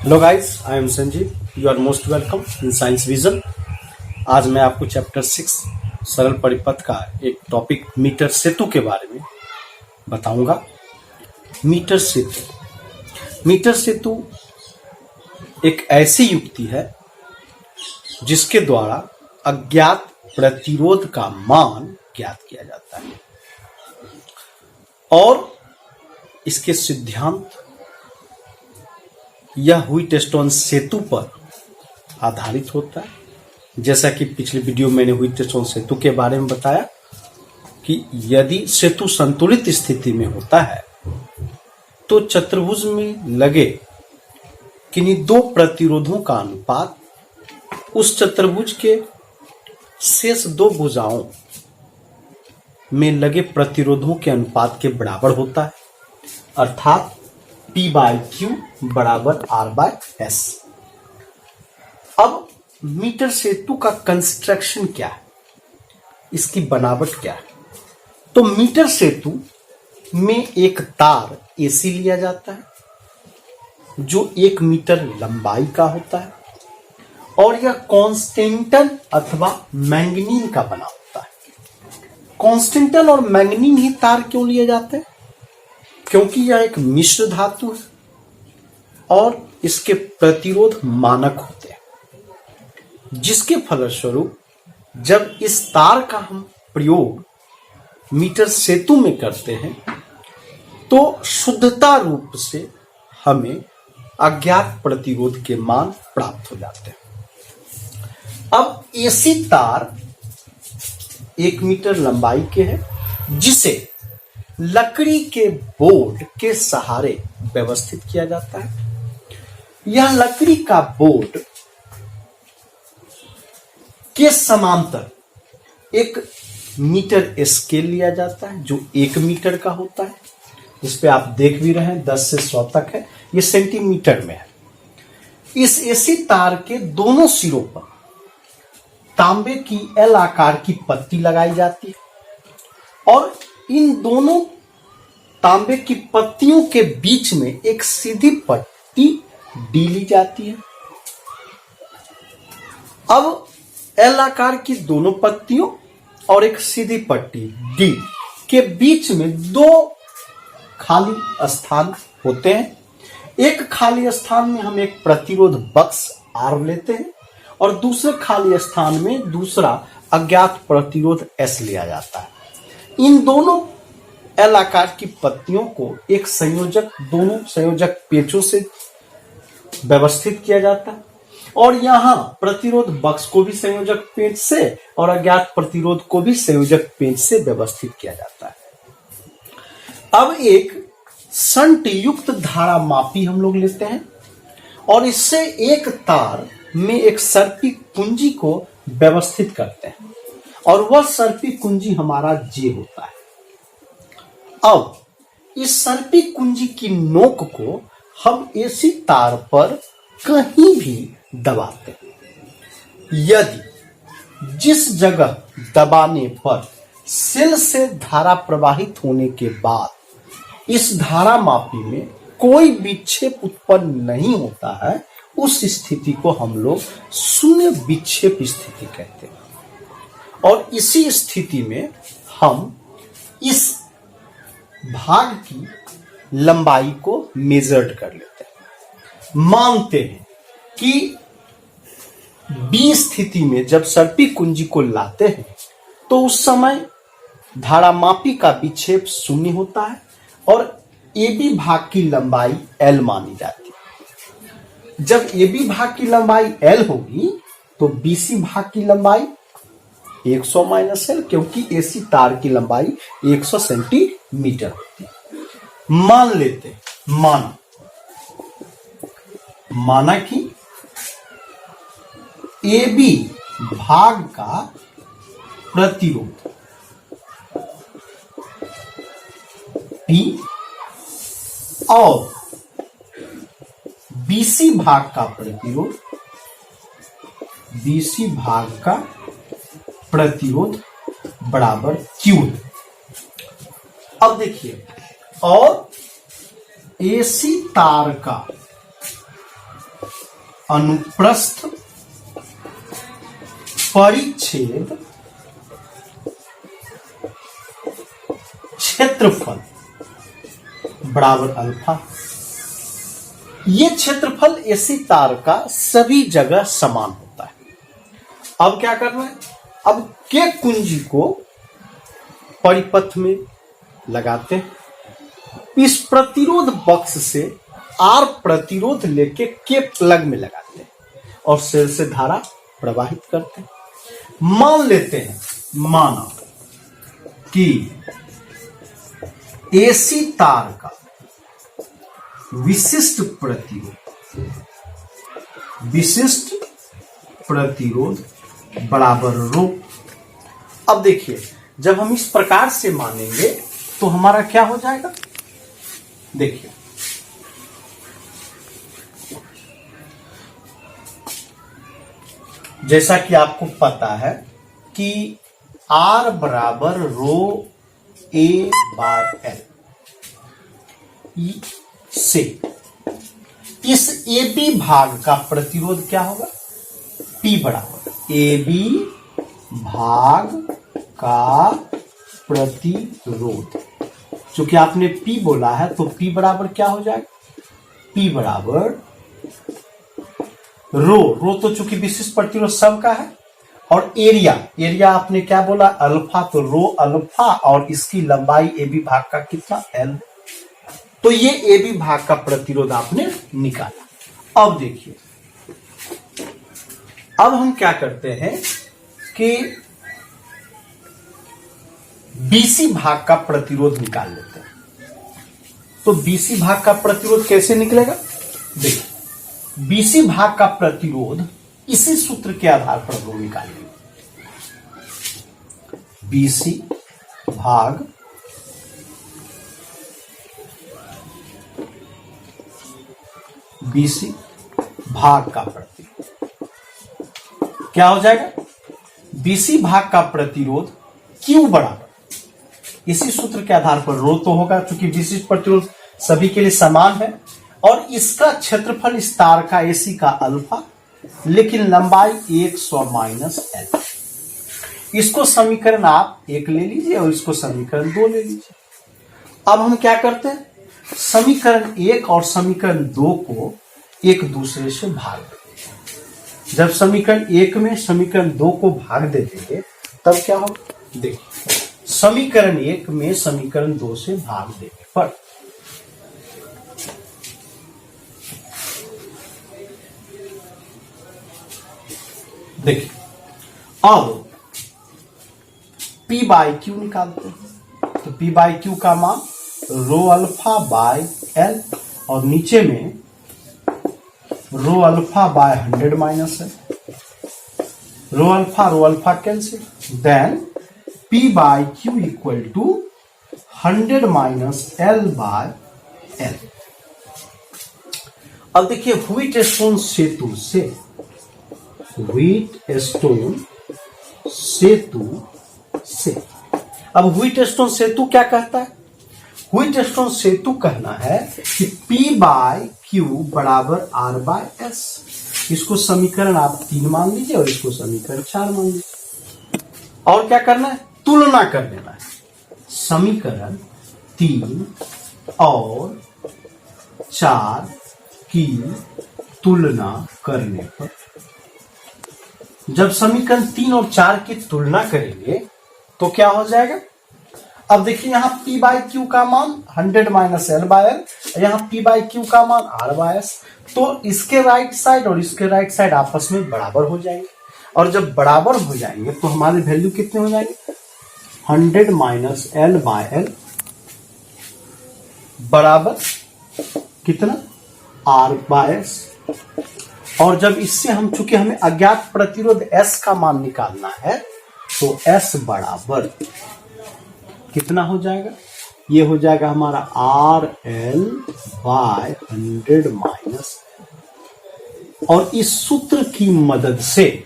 Hello guys, I am Sanjeev. You are most welcome in science vision. आज मैं आपको chapter 6 सरल परिपथ का एक टॉपिक मीटर सेतु के बारे में बताऊंगा। मीटर सेतु एक ऐसी युक्ति है जिसके द्वारा अज्ञात प्रतिरोध का मान ज्ञात किया जाता है और इसके सिद्धांत यह व्हीटस्टोन सेतु पर आधारित होता है। जैसा कि पिछले वीडियो में मैंने व्हीटस्टोन सेतु के बारे में बताया कि यदि सेतु संतुलित स्थिति में होता है तो चतुर्भुज में लगे किन्हीं दो प्रतिरोधों का अनुपात उस चतुर्भुज के शेष दो भुजाओं में लगे प्रतिरोधों के अनुपात के बराबर होता है, अर्थात P/Q बराबर R/S। अब मीटर सेतु का कंस्ट्रक्शन क्या है, इसकी बनावट क्या है? तो मीटर सेतु में एक तार AC लिया जाता है जो 1 मीटर लंबाई का होता है और यह कॉन्स्टेंटन अथवा मैंगनीन का बना होता है। कॉन्स्टेंटन और मैंगनीन ही तार क्यों लिए जाते हैं? क्योंकि यह एक मिश्र धातु है और इसके प्रतिरोध मानक होते हैं, जिसके फलस्वरूप जब इस तार का हम प्रयोग मीटर सेतु में करते हैं तो शुद्धता रूप से हमें अज्ञात प्रतिरोध के मान प्राप्त हो जाते हैं। अब AC तार 1 मीटर लंबाई के हैं जिसे लकड़ी के बोर्ड के सहारे व्यवस्थित किया जाता है। यह लकड़ी का बोर्ड के समांतर एक मीटर स्केल लिया जाता है जो 1 मीटर का होता है। इस पे आप देख भी रहे हैं 10 से 100 तक है, ये सेंटीमीटर में है। इस AC तार के दोनों सिरों पर तांबे की L आकार की पट्टी लगाई जाती है और इन दोनों तांबे की पत्तियों के बीच में एक सीधी पट्टी D ली जाती है। अब L आकार की दोनों पत्तियों और एक सीधी पट्टी D के बीच में 2 खाली स्थान होते हैं। एक खाली स्थान में हम एक प्रतिरोध बक्स R लेते हैं और दूसरे खाली स्थान में दूसरा अज्ञात प्रतिरोध S लिया जाता है। इन दोनों L आकार की पत्तियों को एक दोनों संयोजक पेचों से व्यवस्थित किया जाता है और यहां प्रतिरोध बक्स को भी संयोजक पेच से और अज्ञात प्रतिरोध को भी संयोजक पेच से व्यवस्थित किया जाता है। अब एक शंट युक्त धारा मापी हम लोग लेते हैं और इससे एक तार में एक सर्पी कुंजी को व्यवस्थित करते हैं और वह सर्पी कुंजी हमारा J होता है। अब इस सर्पी कुंजी की नोक को हम AC तार पर कहीं भी दबाते हैं। यदि जिस जगह दबाने पर सेल से धारा प्रवाहित होने के बाद इस धारा मापी में कोई विक्षेप उत्पन्न नहीं होता है, उस स्थिति को हम लोग शून्य विक्षेप स्थिति कहते हैं और इसी स्थिति में हम इस भाग की लंबाई को मेजर्ड कर लेते हैं। मानते हैं कि B स्थिति में जब सर्पी कुंजी को लाते हैं तो उस समय धारा मापी का विक्षेप 0 होता है और AB भाग की लंबाई L मानी जाती है। जब AB भाग की लंबाई L होगी तो BC भाग की लंबाई 100 -L, क्योंकि AC तार की लंबाई 100 सेंटीमीटर होती है। मान लेते माना कि AB भाग का प्रतिरोध P और BC भाग का प्रतिरोध बराबर Q। अब देखिए, और AC तार का अनुप्रस्थ परिच्छेद क्षेत्रफल बराबर अल्फा। ये क्षेत्रफल एसी तार का सभी जगह समान होता है। अब क्या करना है, अब के कुंजी को परिपथ में लगाते हैं, इस प्रतिरोध बक्स से आर प्रतिरोध लेके के प्लग में लगाते हैं और सेल से धारा प्रवाहित करते हैं। मान लेते हैं, माना कि एसी तार का विशिष्ट प्रतिरोध बराबर रो। अब देखिए, जब हम इस प्रकार से मानेंगे तो हमारा क्या हो जाएगा, देखिए जैसा कि आपको पता है कि R बराबर रो ए बाय एल से इस AB भाग का प्रतिरोध क्या होगा, P बराबर AB भाग का प्रतिरोध। चूंकि आपने P बोला है तो P बराबर क्या हो जाएगा, P बराबर रो तो चूंकि विशिष्ट प्रतिरोध सब का है, और एरिया आपने क्या बोला, अल्फा, तो रो अल्फा और इसकी लंबाई AB भाग का कितना, L। तो ये AB भाग का प्रतिरोध आपने निकाला। अब देखिए, अब हम क्या करते हैं कि BC भाग का प्रतिरोध निकाल लेते हैं। तो BC भाग का प्रतिरोध कैसे निकलेगा, देखिए BC भाग का प्रतिरोध इसी सूत्र के आधार पर हम निकालेंगे। BC भाग का प्रतिरोध क्या हो जाएगा, BC भाग का प्रतिरोध Q बराबर इसी सूत्र के आधार पर रो तो होगा, क्योंकि विशिष्ट प्रतिरोध सभी के लिए समान है, और इसका क्षेत्रफल इस तार का AC का अल्फा, लेकिन लंबाई 100 माइनस L। इसको समीकरण आप 1 ले लीजिए और इसको समीकरण 2 ले लीजिए। अब हम क्या करते हैं, समीकरण 1 और समीकरण 2 को एक दूसरे से भाग देते। जब समीकरण 1 में समीकरण 2 को भाग दे देंगे तब क्या होगा, देखिए समीकरण 1 में समीकरण 2 से भाग देने पर देखिए, अब P बाई क्यू निकालते हैं। तो P बाई क्यू का मान रो अल्फा बाय L, और नीचे में रो अल्फा बाय 100 माइनस है, rho alpha cancel, then P by Q equal to 100 minus L by L। अब देखिए व्हीटस्टोन सेतु से अब व्हीटस्टोन सेतु क्या कहता है, व्हीटस्टोन सेतु कहना है कि P बाय क्यू बराबर R बाय S। इसको समीकरण आप 3 मान लीजिए और इसको समीकरण 4 मान लीजिए, और क्या करना है, तुलना कर देना है। समीकरण 3 और 4 की तुलना करने पर, जब समीकरण 3 और 4 की तुलना करेंगे तो क्या हो जाएगा, अब देखिए यहां P बाई क्यू का मान 100 माइनस L बाय L, यहां P बाई क्यू का मान R बाय S। तो इसके राइट साइड और इसके राइट साइड आपस में बराबर हो जाएंगे, और जब बराबर हो जाएंगे तो हमारे वैल्यू कितने हो जाएंगे, 100 माइनस L बाय L बराबर कितना, R बाय S। और जब इससे हम, चूंकि हमें अज्ञात प्रतिरोध S का मान निकालना है, तो S बराबर कितना हो जाएगा, ये हो जाएगा हमारा RL बाय 100 माइनस, और इस सूत्र की मदद से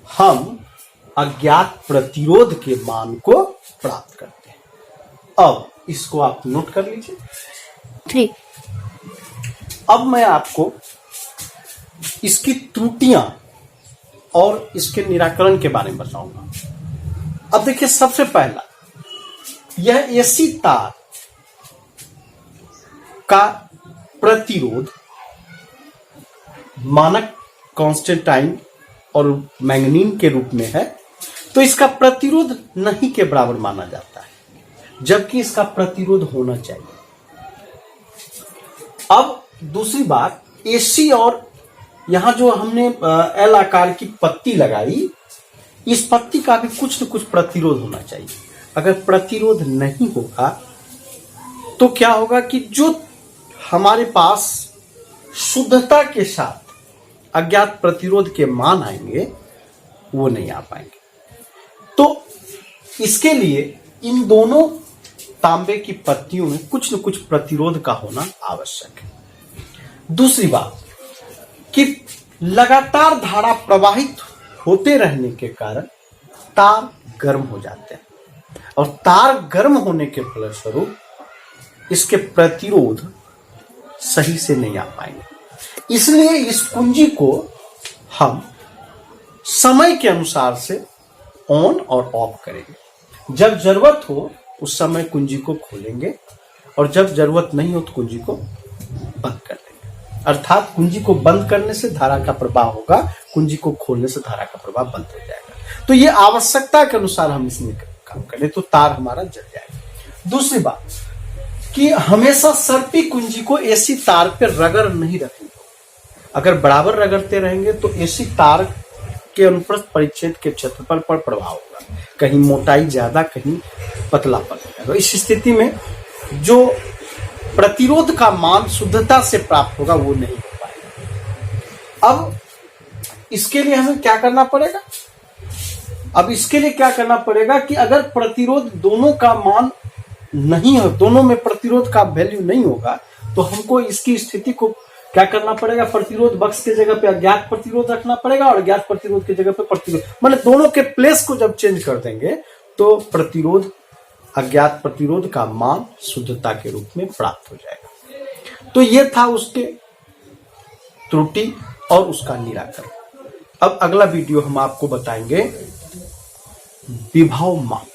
हम अज्ञात प्रतिरोध के मान को प्राप्त करते हैं। अब इसको आप नोट कर लीजिए। ठीक। अब मैं आपको इसकी त्रुटियां और इसके निराकरण के बारे में बताऊंगा। अब देखिए, सबसे पहला, यह एसी तार का प्रतिरोध मानक कांस्टेंटाइन और मैंगनीन के रूप में है, तो इसका प्रतिरोध नहीं के बराबर माना जाता है, जबकि इसका प्रतिरोध होना चाहिए। अब दूसरी बात, एसी और यहां जो हमने एल आकार की पत्ती लगाई, इस पत्ती का भी कुछ न कुछ प्रतिरोध होना चाहिए। अगर प्रतिरोध नहीं होगा तो क्या होगा कि जो हमारे पास शुद्धता के साथ अज्ञात प्रतिरोध के मान आएंगे वो नहीं आ पाएंगे। तो इसके लिए इन दोनों तांबे की पत्तियों में कुछ न कुछ प्रतिरोध का होना आवश्यक है। दूसरी बात कि लगातार धारा प्रवाहित होते रहने के कारण तार गर्म हो जाते हैं, और तार गर्म होने के फलस्वरूप इसके प्रतिरोध सही से नहीं आ पाएंगे। इसलिए इस कुंजी को हम समय के अनुसार से ऑन और ऑफ करेंगे। जब जरूरत हो उस समय कुंजी को खोलेंगे, और जब जरूरत नहीं हो तो कुंजी को बंद कर देंगे। अर्थात कुंजी को बंद करने से धारा का प्रवाह होगा, कुंजी को खोलने से धारा का प्रवाह बंद हो जाएगा। तो ये आवश्यकता के अनुसार हम इसमें काम करें तो तार हमारा जल जाएगा। दूसरी बात कि हमेशा सर्पी कुंजी को एसी तार पर रगड़ नहीं रखेंगे। अगर बराबर रगड़ते रहेंगे तो एसी तार के अनुप्रस्थ परिच्छेद के क्षेत्रफल पर प्रभाव होगा, कहीं मोटाई ज्यादा, कहीं पतलापन। तो इस स्थिति में जो प्रतिरोध का मान शुद्धता से प्राप्त होगा वो नहीं हो पाएगा। अब इसके लिए हमें क्या करना पड़ेगा? अब इसके लिए क्या करना पड़ेगा कि अगर प्रतिरोध दोनों का मान नहीं हो, दोनों में प्रतिरोध का वैल्यू नहीं होगा, तो हमको इसकी स्थिति को क्या करना पड़ेगा? प्रतिरोध बक्स के जगह पे अज्ञात प्रतिरोध रखना पड़ेगा, और अज्ञात प्रतिरोध की जगह पे प्रतिरोध, मतलब दोनों के प्लेस को जब चेंज कर देंगे तो प्रतिरोध अज्ञात प्रतिरोध का मान शुद्धता के रूप में प्राप्त हो जाएगा। तो ये था उसके त्रुटि और उसका निराकरण। अब अगला वीडियो हम आपको बताएंगे विभव माप।